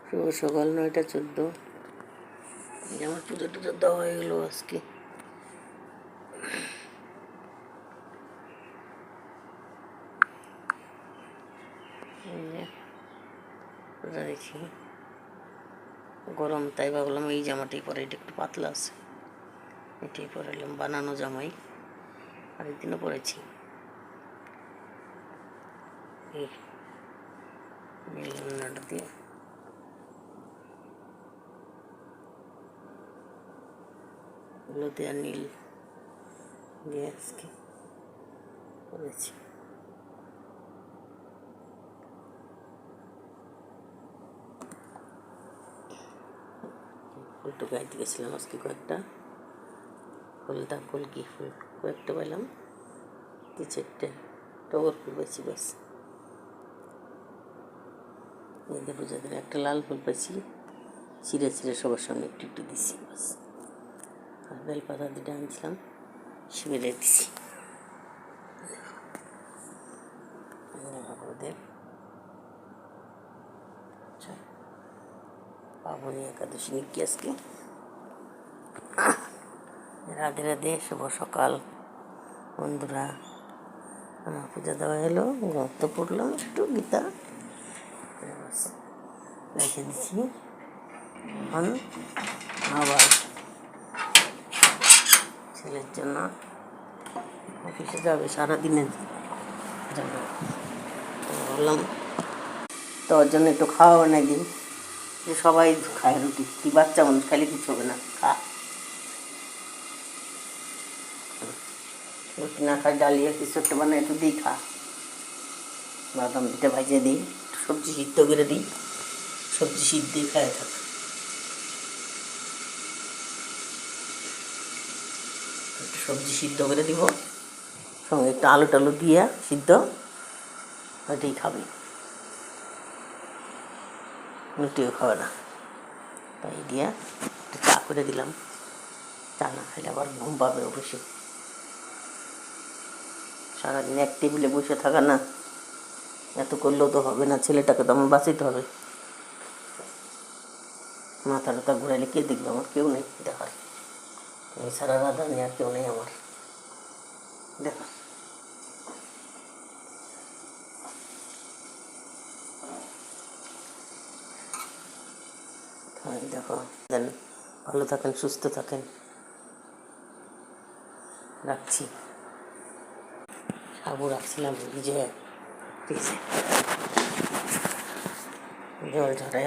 শুভ সকাল 9টা 14। আমার পুজো টুজো দেওয়া হয়ে গেলো আজকে। দেখি গরম, তাই ভাবলাম এই জামাটাই পরে, এটা একটু পাতলা আছে, এটাই পরে এলাম। বানানো জামাই, আরেকদিনও পরেছি। এই নীল দিয়ে হলুদ আর নীল দিয়ে আজকে করেছি। ফুলটু গাইতে গেছিলাম আজকে, কয়েকটা ফুলটা কলকি ফুল কয়েকটা পেলাম, 3-4টে টগর ফুল পেয়েছি ব্যাস। ঈদে পূজাদের একটা লাল ফুল পেয়েছি, ছিঁড়ে ছিঁড়ে সবার সামনে একটু একটু দিচ্ছি ব্যাস। আর বেলপাতা দুটো আনছিলাম, শিবেরে দিছি। ওদের পাবনী একাদশী নাকি আজকে। রাধে রাধে, শুভ সকাল বন্ধুরা। আমার পূজা দেওয়া এলো, গ্রন্থ পড়লাম একটু গীতা, রেখে দিচ্ছি। এখন আবার ছেলের জন্য অফিসে যাবে, সারাদিনে যাবে, বললাম তোর জন্য একটু খাওয়া বানাই দিই, যে সবাই খায় রুটি, তুই বাচ্চা মানুষ খাইলে কিছু হবে না, খা। রুটি না খাই ডালিয়ে কিছু একটা বানাই একটু দিই, খা। বাদাম দুটো ভাজিয়ে দিই, সবজি সিদ্ধ করে দিই, সবজি সিদ্ধই খায় থাক। একটু সবজি সিদ্ধ করে দিব, সঙ্গে একটু আলু টালু দিয়ে সিদ্ধ, ওইটাই খাবে, রুটিও খাবে না। তাই দিয়া একটু চা করে দিলাম, চা না খাইলে আবার ঘুম পাবে অফিসে। সারাদিন এক টেবিলে বসে থাকা না, এত করলেও তো হবে না, ছেলেটাকে তো আমার বাঁচাইতে হবে। মাথা টাথা ঘুরাইলে কে দেখবে, আমার কেউ নেই দেখার, এই সারা রাধানি আর কেউ নেই আমার দেখা। দেখো, দেন ভালো থাকেন, সুস্থ থাকেন, রাখছি। সাবু রাখছিলাম ভিজে, জল ঝরাই।